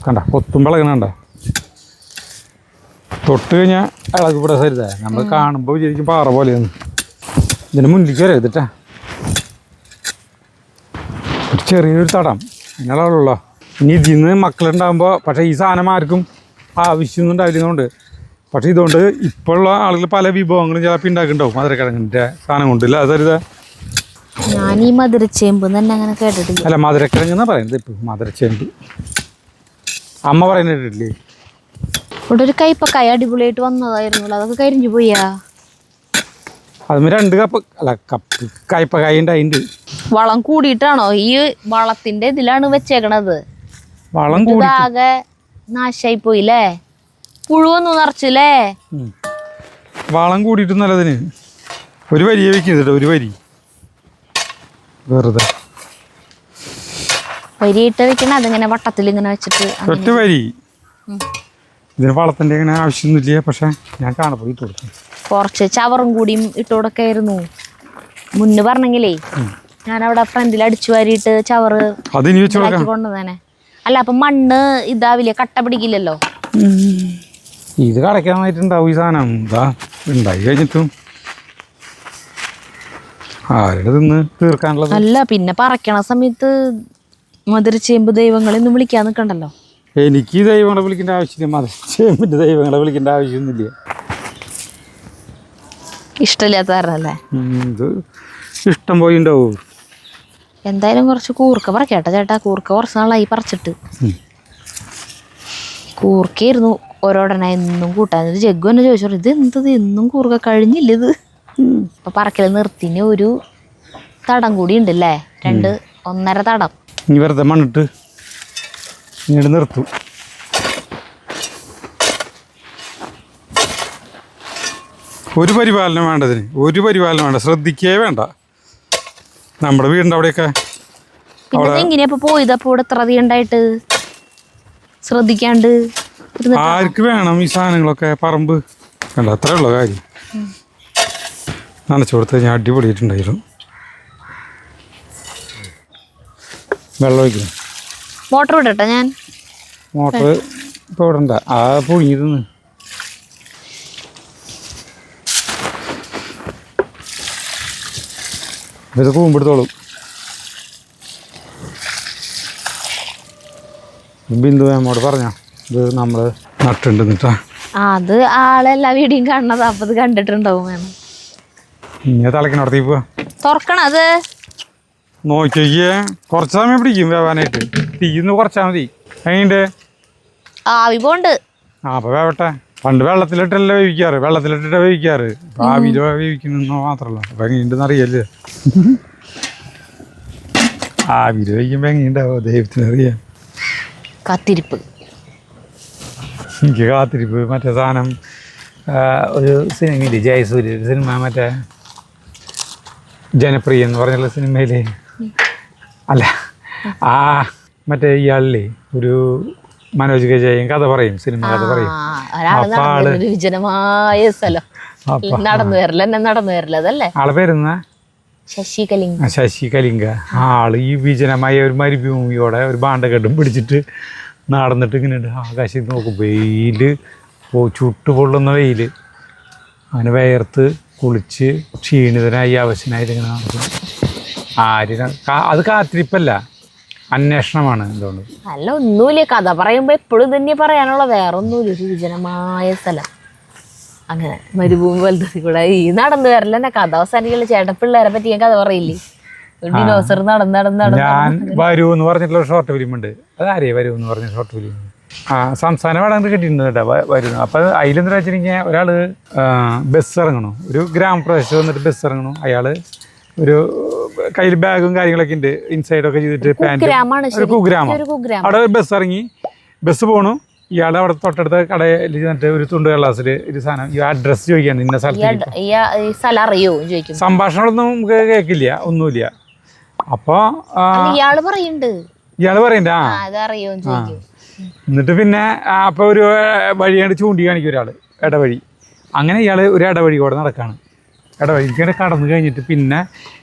കണ്ട കൊത്തുമ്പോൾ ഇളകണണ്ട, തൊട്ട് കഴിഞ്ഞാൽ ഇളകിവിടെ സരിതാ. നമ്മൾ കാണുമ്പോൾ വിചാരിക്കും പാറ പോലെയാണ്. ഇതിന് മുന്നിലേക്ക് വരരുതിട്ടാ. ഒരു ചെറിയൊരു തടം അങ്ങനെയുള്ളൂ. ഇനി ഇതിൽ നിന്ന് മക്കളുണ്ടാകുമ്പോൾ, പക്ഷേ ഈ സാധനം ആർക്കും ആവശ്യമൊന്നും ഉണ്ടായിരുന്നതുകൊണ്ട്, പക്ഷേ ഇതുകൊണ്ട് ഇപ്പോഴുള്ള ആളുകൾ പല വിഭവങ്ങളും ചിലപ്പോൾ ഉണ്ടാക്കുന്നുണ്ടാവും മധുരക്കിഴങ്ങിൻ്റെ സാധനം കൊണ്ടില്ല. അതരുതാ. ഞാൻ ഈ മധുരച്ചേമ്പ് തന്നെ അങ്ങനെ കേട്ടിട്ടില്ല. അല്ല, മധുരക്കിഴങ്ങ് എന്നാ പറയുന്നത്. ഇപ്പം മധുരച്ചേമ്പ് അമ്മ പറയുന്നില്ലേ. ഇവിടെ ഒരു കയ്പക്കായ അടിപൊളിയായിട്ട് വന്നതായിരുന്നു, അതൊക്കെ കരിഞ്ഞു പോയാ. അതും 2 കപ്പ് കയ്പക്കായ ഉണ്ടായിട്ടുണ്ട്. വളം കൂടിയിട്ടാണോ? ഈ വളത്തിന്റെ ഇതിലാണ് വെച്ചേക്കണത്. വളം കൂടി ആകെ നാശായി പോയില്ലേ, പുഴുവൊന്നും നിറച്ചില്ലേ. വളം കൂടിയിട്ട് നല്ലതിന് ഒരു വരിയെ വെക്കുന്നുണ്ട്. ഒരു വരി വെറുതെ വരിയിട്ട് വെക്കണ, അതിങ്ങനെ വട്ടത്തിൽ ഇങ്ങനെ വെച്ചിട്ട് ഒറ്റ വരി. ഇതിന് വളത്തിൻ്റെ ഇങ്ങനെ ആവശ്യമൊന്നുമില്ല, പക്ഷെ ഞാൻ കാണപ്പോൾ ഇട്ട് കൊടുക്കും. കുറച്ച് ചവറും കൂടിയും ഇട്ട് കൊടുക്കായിരുന്നു മുന്ന് പറഞ്ഞെങ്കിലേ. ഞാൻ അവിടെ ഫ്രണ്ടിൽ അടിച്ചു വാരിയിട്ട് ചവറ് അതിനി വെച്ച് കൊണ്ടുതന്നെ. അല്ല അപ്പൊ മണ്ണ് ഇതാവില്ലേ, കട്ട പിടിക്കില്ലല്ലോ. ഇത് കടയ്ക്കാനായിട്ടുണ്ടാവും ഈ സാധനം. ഇതാ ഉണ്ടായി കഴിഞ്ഞിട്ടും ആരുടെ തിന്ന് തീർക്കാനുള്ളത്. അല്ല പിന്നെ പറക്കണ സമയത്ത് മധുരച്ചേമ്പ് ദൈവങ്ങളെയൊന്നും വിളിക്കാൻ നിൽക്കണ്ടല്ലോ. എനിക്ക് ദൈവങ്ങളെ വിളിക്കേണ്ട ആവശ്യമില്ല, മധുരച്ചേമ്പിൻ്റെ ദൈവങ്ങളെ വിളിക്കേണ്ട ആവശ്യമൊന്നുമില്ല. ഇഷ്ടമില്ലാത്ത കാരണല്ലേ. ഇത് ഇഷ്ടം പോയി ഉണ്ടാവും. എന്തായാലും കുറച്ച് കൂർക്ക പറിക്കട്ടെ ചേട്ടാ. കൂർക്ക കുറച്ച് നാളായി പറിച്ചിട്ട്. കൂർക്കയായിരുന്നു ഓരോടനെ എന്നും കൂട്ടാൻ. ഒരു ജഗ്ഗു തന്നെ ചോദിച്ചോ, ഇത് എന്തത് എന്നും കൂർക്ക കഴിഞ്ഞില്ല ഇത്. ഇപ്പൊ പറക്കൽ നിർത്തിന് ഒരു തടം കൂടി ഉണ്ടല്ലേ, 1.5 തടം. ഇനി വെറുതെ മണ്ണിട്ട് ഇങ്ങോട്ട് നിർത്തും. ഒരു പരിപാലനം വേണ്ടതിന്, ഒരു പരിപാലനം വേണ്ട, ശ്രദ്ധിക്കേ വേണ്ട. നമ്മുടെ വീടിൻ്റെ അവിടെയൊക്കെ പിന്നെ എങ്ങനെയാ ഇപ്പൊ പോയത്? അപ്പൊ ഇവിടെ എത്ര അധികം ഉണ്ടായിട്ട് ശ്രദ്ധിക്കാണ്ട് ആർക്ക് വേണം ഈ സാധനങ്ങളൊക്കെ? പറമ്പ് വേണ്ട, അത്രേ ഉള്ള കാര്യം. നനച്ചു കൊടുത്ത് ഞാൻ അടിപൊളിയായിട്ടുണ്ടായിരുന്നു. വെള്ളം ഒഴിക്കണം. മോട്ടർ വിടട്ടെ ഞാൻ? മോട്ടർ ഇപ്പോൾ ഇവിടെ ഉണ്ടാ, ആ പൊഴിഞ്ഞിരുന്ന്. ഇത് കൂമ്പെടുത്തോളും. ബിന്ദു നമ്മോട് പറഞ്ഞോ ഇത് നമ്മൾ നട്ടുണ്ടെന്നിട്ടാ. അത് ആളെല്ലാ വീടിയും കാണണത്, അപ്പൊ ഇത് കണ്ടിട്ടുണ്ടാവും. വേണം ഇങ്ങനെ തിളക്കിനടത്തേക്ക് പോവാ. തുറക്കണം അത്. നോക്കിയേ, കുറച്ച് സമയം പിടിക്കും വേവാനായിട്ട്. തീന്ന് കുറച്ചാൽ മതി. അതിൻ്റെ ആവി പോണ്ട്. ആ അപ്പോൾ വേവട്ടെ. പണ്ട് വെള്ളത്തിലിട്ടല്ലേ വേവിക്കാറ്, വെള്ളത്തിലിട്ടിട്ട് വേവിക്കാറ്. ഇപ്പൊ ആവിയിൽ വേവിക്കുന്ന മാത്രമല്ല. അപ്പൊ എങ്ങനെയുണ്ടെന്ന് അറിയല്ലേ? ആവിയിൽ വേവിക്കുമ്പോ എങ്ങനെയുണ്ടാവോ ദൈവത്തിനറിയാം. കാത്തിരിപ്പ്. എനിക്ക് കാത്തിരിപ്പ്. മറ്റേ സാധനം ഒരു സിനിമയില്ലേ, ജയസൂര്യ ഒരു സിനിമ, മറ്റേ ജനപ്രിയ എന്ന് പറഞ്ഞുള്ള സിനിമയില്, അല്ല ആ മറ്റേ ഇയാളില്ലേ, ഒരു മനോജ് കെ ജയൻ കഥ പറയും, സിനിമ കഥ പറയും. അപ്പൊ ആള് വിജനമായ സ്ഥലം നടന്നു വരില്ല അതല്ലേ ആളെ പേരുന്ന ശശി കലിംഗ. ആള് ഈ വിജനമായ ഒരു മരുഭൂമിയോടെ ഒരു ഭാണ്ഡക്കെട്ടും പിടിച്ചിട്ട് നടന്നിട്ട് ഇങ്ങനെ ആകാശത്ത് നോക്കും. വെയില് ചുട്ടുപൊള്ളുന്ന വെയില്. അങ്ങനെ വേർത്ത് കുളിച്ച് ക്ഷീണിതനായി അവശനായിട്ട് ഇങ്ങനെ നടക്കും. അത് കാത്തിരിപ്പല്ല, അന്വേഷണമാണ്. എന്തുകൊണ്ട് അല്ല, ഒന്നുമില്ല. കഥ പറയുമ്പോ എപ്പോഴും തന്നെ പറയാനുള്ള, വേറെ ഒന്നുമില്ല. ഒരു വിജനമായ സ്ഥലം, അങ്ങനെ മരുഭൂമി വലുതത്തിൽ കൂടെ ഈ നടന്നു വരല തന്നെ കഥ അവസാനിക്കുള്ള. ചേട്ടൻ പിള്ളേരെ പറ്റി ഞാൻ കഥ പറയില്ലേ, ഡിനോസർ നടന്ന് ഞാൻ വരൂ എന്ന് പറഞ്ഞിട്ടുള്ള ഷോർട്ട് ഫിലിം ഉണ്ട്. അതാരേ വരൂ എന്ന് പറഞ്ഞ ഷോർട്ട് ഫിലിം സംസ്ഥാന പാടാണ്ട് കിട്ടിയിട്ടുണ്ട് കേട്ടോ, വരുന്നു. അപ്പം അതിലെന്താ വെച്ചിട്ടുണ്ടെങ്കിൽ ഒരാൾ ബസ് ഇറങ്ങണു, ഒരു ഗ്രാമപ്രദേശത്ത് വന്നിട്ട് ബസ് ഇറങ്ങണു. അയാൾ ഒരു കയ്യിൽ ബാഗും കാര്യങ്ങളൊക്കെ ഉണ്ട്, ഇൻസൈഡൊക്കെ ചെയ്തിട്ട് പാൻറ്, ഒരു കുഗ്രാമം. അവിടെ ബസ് ഇറങ്ങി, ബസ് പോണു. ഇയാൾ അവിടെ തൊട്ടടുത്ത കടയിൽ ചെന്നിട്ട് ഒരു തുണ്ട് കള്ളാസിൽ ഒരു സാധനം, ഈ അഡ്രസ്സ് ചോദിക്കാണ്, ഇന്ന സ്ഥലത്ത്. അറിയോ സംഭാഷണമൊന്നും നമുക്ക് കേൾക്കില്ല, ഒന്നുമില്ല. അപ്പോൾ ഇയാള് പറയണ്ട എന്നിട്ട് പിന്നെ അപ്പോൾ ഒരു വഴിയാണ്ട് ചൂണ്ടി കാണിക്കും ഒരാൾ, ഇടവഴി. അങ്ങനെ ഇയാൾ ഒരു ഇടവഴി കൂടെ നടക്കുകയാണ്. ഇടവഴിക്ക് കടന്നു കഴിഞ്ഞിട്ട് പിന്നെ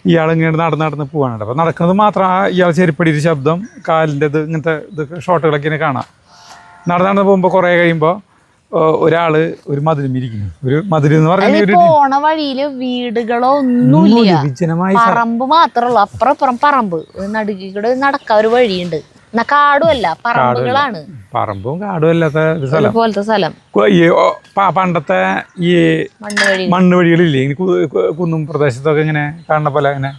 ഇയാൾ ഇങ്ങനെ നടന്ന് പോവാണ്. അപ്പോൾ നടക്കുന്നത് മാത്രം ഇയാൾ ചെരുപ്പടിയൊരു ശബ്ദം, കാലിൻ്റെ ഇങ്ങനത്തെ ഷോട്ടുകളൊക്കെ ഇങ്ങനെ കാണാം. നടന്ന് പോകുമ്പോൾ കുറേ കഴിയുമ്പോൾ ഒരാൾ ഒരു മതിലുമിരിക്കുന്നു. ഒരു മതിലെന്ന് പറഞ്ഞാൽ പോണ വഴിയില് വീടുകളോ ഒന്നുമില്ല, വിജനമായ പറമ്പ് മാത്രമേ, അപ്പുറം പറമ്പ്, നടുക്കിടെ നടക്കാൻ ഒരു വഴിയുണ്ട്. എന്നാ കാടും അല്ല, പറമ്പുകളാണ്. പറമ്പും കാടും അല്ലാത്ത ഒരു സ്ഥലം പോലത്തെ സ്ഥലം. പണ്ടത്തെ ഈ മണ്ണ് വഴികളില്ലേ, കുന്നും പ്രദേശത്തൊക്കെ ഇങ്ങനെ കാണുന്ന പോലെ ഇങ്ങനെ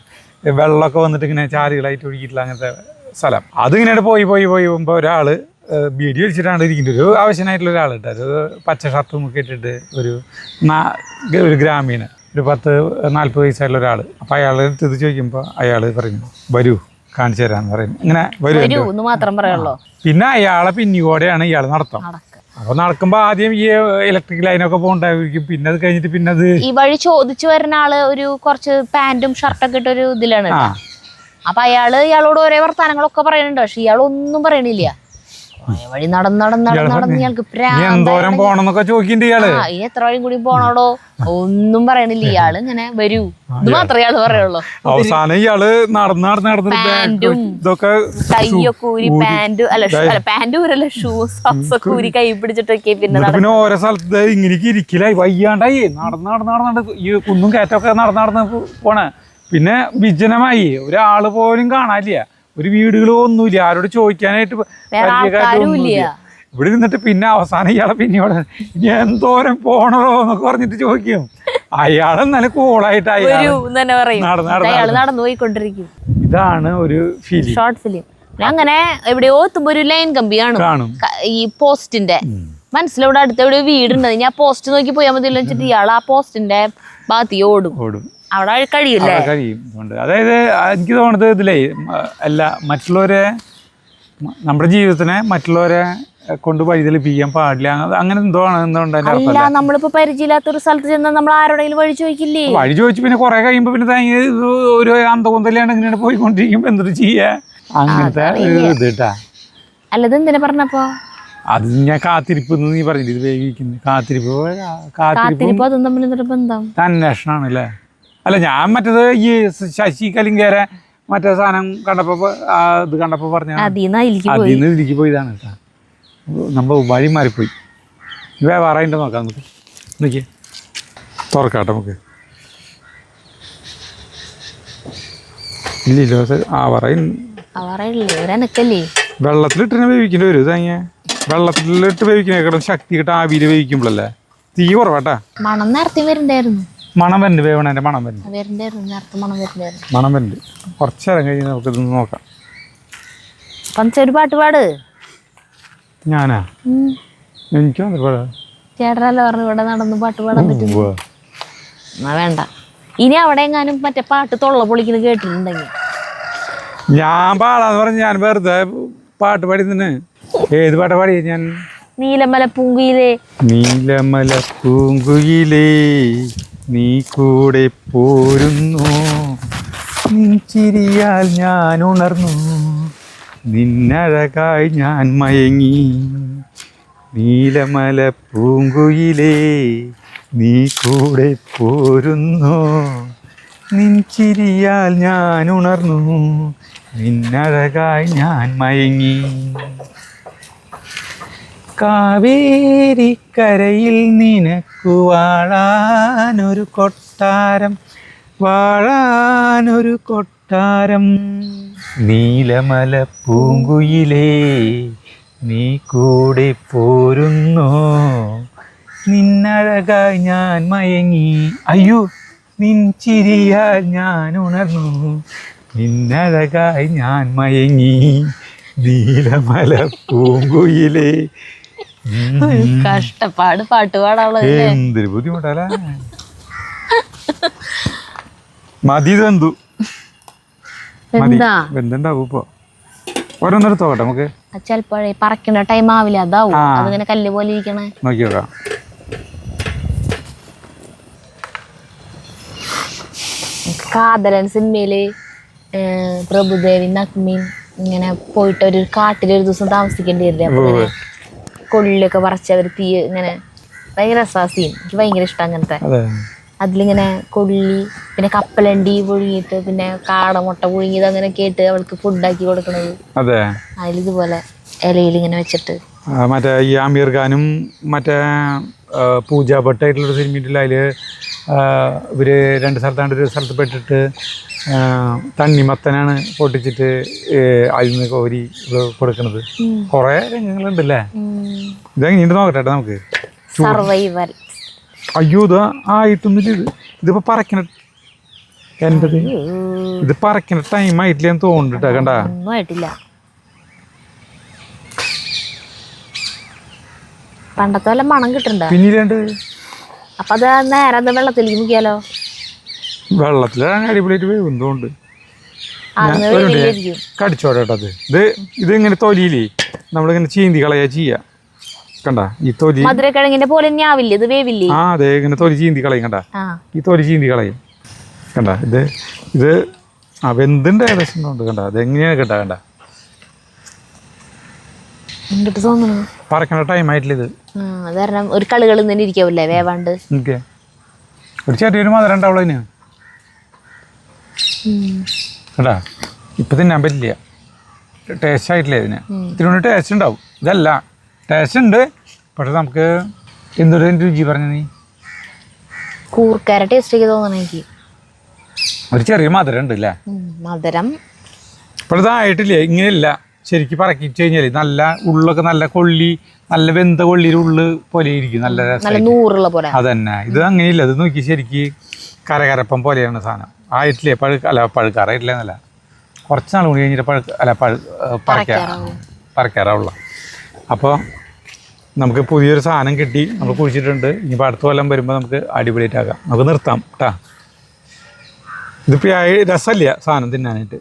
വെള്ളമൊക്കെ വന്നിട്ട് ഇങ്ങനെ ചാലുകളായിട്ട് ഒഴുകിയിട്ടുള്ള അങ്ങനത്തെ സ്ഥലം. അതിങ്ങനെ പോയി പോകുമ്പോൾ ഒരാൾ ബീഡി വലിച്ചിട്ടാണ് ഇരിക്കുന്നത്. ഒരു ആവശ്യമായിട്ടുള്ള ഒരാളിട്ട്, ഒരു പച്ച ഷർട്ടും ഒക്കെ ഇട്ടിട്ട് ഒരു ഗ്രാമീണൻ, ഒരു 40 വയസ്സായിട്ടുള്ള ഒരാൾ. അപ്പോൾ അയാൾ ഇത് ചോദിക്കുമ്പോൾ അയാൾ പറഞ്ഞു, വരൂ കാണിച്ചു തരാന്ന് പറയുന്നു. ഇങ്ങനെ വരൂ മാത്രം പറയുള്ളൂ. പിന്നെ അയാളെ പിന്നിയോടെയാണ് ഇയാൾ നടത്തം. അപ്പോൾ നടക്കുമ്പോൾ ആദ്യം ഈ ഇലക്ട്രിക് ലൈനൊക്കെ പോകണ്ടായിരിക്കും. പിന്നെ അത് കഴിഞ്ഞിട്ട് പിന്നെ അത് ഈ വഴി ചോദിച്ചു വരുന്ന ആള് ഒരു കുറച്ച് പാന്റും ഷർട്ടൊക്കെ ഇട്ടൊരു ഇതിലാണ്. അപ്പൊ ഇയാളോട് ഓരോ വർത്താനങ്ങളൊക്കെ പറയുന്നുണ്ട്. പക്ഷെ ഇയാളൊന്നും പറയണില്ല. വഴി നടന്ന് ഇയാൾക്ക് എന്തോരം പോണെന്നൊക്കെ ചോദിക്കണ്ട് ഇയാള്. എത്ര വഴിയും കൂടി പോണോടോ, ഒന്നും പറയണില്ല. ഇയാള് ഇങ്ങനെ വരൂ, ഇത് മാത്രമേ ഇയാള് പറയുള്ളൂ. അവസാനം ഇയാള് നടന്ന് ഇതൊക്കെ കയ്യൊക്കെ ഊരി പാന്റ് ഊരല്ല, ഷൂ സോക്സൊക്കെ ഊരി കൈ പിടിച്ചിട്ടൊക്കെ പിന്നെ ഓരോ സ്ഥലത്ത് ഇങ്ങനെ ഇരിക്കലായി വയ്യാണ്ടായി നടന്ന് ഈ കുന്നും കയറ്റമൊക്കെ നടന്ന് പോണേ. പിന്നെ വിജനമായി, ഒരാള് പോലും കാണാനില്ല, ഒരു വീടുകളോ ഒന്നുമില്ല, ആരോട് ചോദിക്കാനായിട്ട് ഇവിടെ നിന്നിട്ട് പിന്നെ അവസാനം ഇയാളെ പിന്നെയോടെ ഇനി എന്തോരം പോണോ എന്നൊക്കെ പറഞ്ഞിട്ട് ചോദിക്കും. അയാളെന്നാലും കൂളായിട്ട് നടന്നു പോയിക്കൊണ്ടിരിക്കും. ഇതാണ് ഒരു ഫിലിം, ഷോർട്ട് ഫിലിം. അങ്ങനെ എവിടെയോ എത്തുമ്പോ ഒരു ലൈൻ കമ്പിയാണ് ഈ പോസ്റ്റിന്റെ. മനസ്സിലൂടെ അടുത്ത എവിടെ വീടുണ്ട്, ഞാൻ പോസ്റ്റ് നോക്കി പോയാൽ മതി വെച്ചിട്ട് ഇയാൾ ആ പോസ്റ്റിന്റെ ഭാഗത്ത് ഓടും. അവിടെ കഴിയും. അതായത് എനിക്ക് തോന്നുന്നത് ഇതിലേ അല്ല, മറ്റുള്ളവരെ നമ്മുടെ ജീവിതത്തിനെ മറ്റുള്ളവരെ കൊണ്ട് വഴിതെളിപ്പിക്കാൻ പാടില്ല, അങ്ങനെ എന്തോ ആണ്. അല്ല, നമ്മളിപ്പോ പരിചയമില്ലാത്തൊരു സ്ഥലത്ത് ചെന്നാൽ നമ്മൾ ആരോടെങ്കിലും വഴി ചോദിക്കില്ലേ? വഴി ചോദിച്ചു പിന്നെ കുറെ കഴിയുമ്പോ പിന്നെ ഒരു അന്തകൊന്തലാണ് ഇങ്ങനെ പോയിക്കൊണ്ടിരിക്കുമ്പോ എന്തൊരു ചെയ്യാ, അങ്ങനത്തെ ഇത് കേട്ടാ. അല്ലത് എന്തിനാ പറഞ്ഞപ്പോ അത് ഞാൻ കാത്തിരിപ്പ് നീ പറഞ്ഞില്ല, ഇത് വേവിക്കുന്നു. കാത്തിരിപ്പ് അതും തമ്മിൽ ബന്ധം അന്വേഷണമാണ് അല്ലേ? അല്ല, ഞാൻ മറ്റേത് ഈ ശശി കലിംഗേരെ മറ്റേ സാധനം കണ്ടപ്പോ ഇത് കണ്ടപ്പോ പറഞ്ഞ അതിന്ന് ഇതിലേക്ക് പോയതാണ് കേട്ടോ. നമ്മൾ വഴി മാറിപ്പോയി. വേറെ നോക്കാം, നമുക്ക് നോക്കിയേ, തുറക്കാട്ടെ നമുക്ക്. ഇല്ലല്ലോ വെള്ളത്തിലിട്ട് വേവിക്കേണ്ടി വരും. ഇതങ്ങനെ വെള്ളത്തിലിട്ട് വേവിക്കുന്നേക്കാളും ശക്തി കിട്ടാൻ ആവിയിൽ വേവിക്കുമ്പോഴല്ലേ തീ കുറവാട്ടാ. മണം നേരത്തെ വരുന്നുണ്ടായിരുന്നു. മണം വരുന്നുണ്ട്, വേവണേൻ്റെ മണം വരുന്നുണ്ട്. മണം വരുന്നുണ്ട്. കുറച്ച് നേരം കഴിഞ്ഞ് നമുക്ക് ഇതൊന്ന് നോക്കാം. ഒരു പാട്ട് പാട്. ഞാനാ? എനിക്ക് വന്നിട്ട് പാടാ. ചേട്ടനല്ല പറഞ്ഞു ഇവിടെ നടന്ന് പാട്ട് പാടാൻ പറ്റും. എന്നാ വേണ്ട. ഇനി അവിടെ എങ്ങാനും മറ്റേ പാട്ട് തൊള്ള പൊളിക്കുന്നത് കേട്ടിട്ടുണ്ടെങ്കിൽ ഞാൻ പാടാന്ന് പറഞ്ഞ് ഞാൻ വെറുതെ പാട്ട് പാടി തന്നെ. ഏത് പാട്ടാ പാടി ഞാൻ? നീലമല പൂങ്കുയിലേ. നീലമല പൂങ്കുയിലേ നീ കൂടെ പോരുന്നു, നിൻ ചിരിയാൽ ഞാൻ ഉണർന്നു, നിന്നഴകായി ഞാൻ മയങ്ങി. നീലമല പൂങ്കുയിലേ നീ കൂടെ പോരുന്നു, നിൻ ചിരിയാൽ ഞാൻ ഉണർന്നു, നിന്നഴകായി ഞാൻ മയങ്ങി. കാവേരിക്കരയിൽ നിനക്കു വാഴാനൊരു കൊട്ടാരം, വാഴാനൊരു കൊട്ടാരം. നീലമല പൂങ്കുയിലേ നീ കൂടെ പോരുന്നു, നിന്നഴകായി ഞാൻ മയങ്ങി. അയ്യോ, നിൻ ചിരിയാൽ ഞാൻ ഉണർന്നു, നിന്നഴകായി ഞാൻ മയങ്ങി. നീലമല പൂങ്കുയിലേ. കഷ്ടപ്പാട് പാട്ട് പാടാനുള്ളത്. എന്തൊരു ബുദ്ധിമുട്ടല്ല. മതി വെന്തു. എന്താ വെന്തുണ്ടാവും ഇപ്പൊ. ഓരോന്നെടുത്തോട്ടെ നമുക്ക്. ചിലപ്പോഴേ പറക്കണ ടൈം ആവില്ല, അതാവും അതിങ്ങനെ കല്ല് പോലെ ഇരിക്കണേ. നോക്കി നോക്കാം. കാതലൻ സിനിമയില് പ്രഭുദേവി നഗ്മീൻ ഇങ്ങനെ പോയിട്ട് ഒരു കാട്ടിലൊരു ദിവസം താമസിക്കേണ്ടി വരില്ലേ. അപ്പൊ ഇങ്ങനെ കൊള്ളിയൊക്കെ പറിച്ചവർ തീ ഇങ്ങനെ ഭയങ്കര രസാ സീൻ. എനിക്ക് ഭയങ്കര ഇഷ്ടം അങ്ങനത്തെ. അതിലിങ്ങനെ കൊള്ളി പിന്നെ കപ്പലണ്ടി പുഴുങ്ങിയിട്ട് പിന്നെ കാടമുട്ട പുഴുങ്ങിയത് അങ്ങനെ കേട്ട് അവൾക്ക് ഫുഡാക്കി കൊടുക്കണത്. അതിലിതുപോലെ ഇലയിൽ ഇങ്ങനെ വെച്ചിട്ട് മറ്റേ ഈ ആമീർ ഖാനും മറ്റേ പൂജ ഭട്ടായിട്ടുള്ളൊരു സിനിമയിട്ടില്ല. അതിൽ ഇവർ രണ്ട് സ്ഥലത്താണ്ട് ഒരു സ്ഥലത്ത് പെട്ടിട്ട് തണ്ണിമത്തനാണ് പൊട്ടിച്ചിട്ട് അതിൽ നിന്ന് കോരി കൊടുക്കണത്. കുറേ രംഗങ്ങളുണ്ടല്ലേ. ഇതെങ്ങനെയുണ്ട് നോക്കട്ടെ നമുക്ക്. സർവൈവൽ. അയ്യോ, ഇത് ആയിട്ടൊന്നുമില്ല. ഇതിപ്പോൾ പറക്കണ എൻ്റെത് ഇത് പറക്കണ ടൈം ആയിട്ടില്ല എന്ന് തോന്നുന്നുണ്ട്. കണ്ട ഒന്നും ആയിട്ടില്ല. പണ്ടത്തെ വല്ല മണം കിട്ടണ്ട. പിന്നീട് അപ്പൊ അത് നേരെ വെള്ളത്തിലേക്ക് മുക്കിയാലോ? വെള്ളത്തിലാണ് അടിപൊളിയായിട്ട് വേവുന്നതുകൊണ്ട് കടിച്ചോടേട്ടത്. ഇത് ഇങ്ങനെ തൊലിയില്ലേ നമ്മളിങ്ങനെ ചീന്തി കളയാ ചെയ്യാ. കണ്ട ഈ തൊലി മധുരക്കിഴങ്ങിന്റെ പോലെ ആവില്ല, ഇത് വേവില്ലേ? ആ അതെ, ഇങ്ങനെ തൊലി ചീന്തി കളയും. കണ്ട ഈ തൊലി ചീന്തി കളയും. കണ്ട ഇത് വെന്തുണ്ട് ഏകദേശം ഉണ്ട്. കണ്ട അതെങ്ങനെയാണ് കേട്ടാ. കണ്ട പറക്കണ ടൈം ആയിട്ടില്ല ഇത്. ഒരു കളുകൾ തന്നെ ഇരിക്കാവൂല്ലേ വേവാണ്ട്. ഒരു ചെറിയൊരു മധുരം ഉണ്ടാവുള്ളൂ അതിന്. കേട്ടാ ഇപ്പൊ തിന്നാൻ പറ്റില്ല, ടേസ്റ്റ് ആയിട്ടില്ല ഇതിന്. ഇതിനൊരു ടേസ്റ്റ് ഉണ്ടാവും. ഇതല്ല ടേസ്റ്റ് ഉണ്ട്, പക്ഷെ നമുക്ക് എന്തൊരു രുചി പറഞ്ഞു നീ. കൂർക്കര ടേസ്റ്റ് തോന്നണ എനിക്ക്. ഒരു ചെറിയ മധുരം ഉണ്ട് അല്ലേ? മധുരം ഇപ്പോഴതായിട്ടില്ല. ഇങ്ങനെയല്ല ശരിക്കും പറക്കിച്ച് കഴിഞ്ഞാൽ നല്ല ഉള്ളൊക്കെ നല്ല കൊള്ളി, നല്ല വെന്ത കൊള്ളിയുടെ ഉള്ളു പോലെ ഇരിക്കും. നല്ല നൂറുള്ള പോലെ. അതന്നെ. ഇത് അങ്ങനെയില്ല. ഇത് നോക്കി ശരിക്ക് കരകരപ്പം പോലെയാണ് സാധനം. ആയിട്ടില്ലേ? പഴുക്കാറായിട്ടില്ല എന്നല്ല, കുറച്ച് നാൾ കൂടി കഴിഞ്ഞിട്ട് പറിക്കാറാവുള്ള. അപ്പോൾ നമുക്ക് പുതിയൊരു സാധനം കിട്ടി, നമ്മൾ കുഴിച്ചിട്ടുണ്ട്. ഇനിയിപ്പോൾ അടുത്ത കൊല്ലം വരുമ്പോൾ നമുക്ക് അടിപൊളിയായിട്ടാക്കാം. നമുക്ക് നിർത്താം കേട്ടാ. ഇതിപ്പോൾ രസമില്ല സാധനം തിന്നാനായിട്ട്.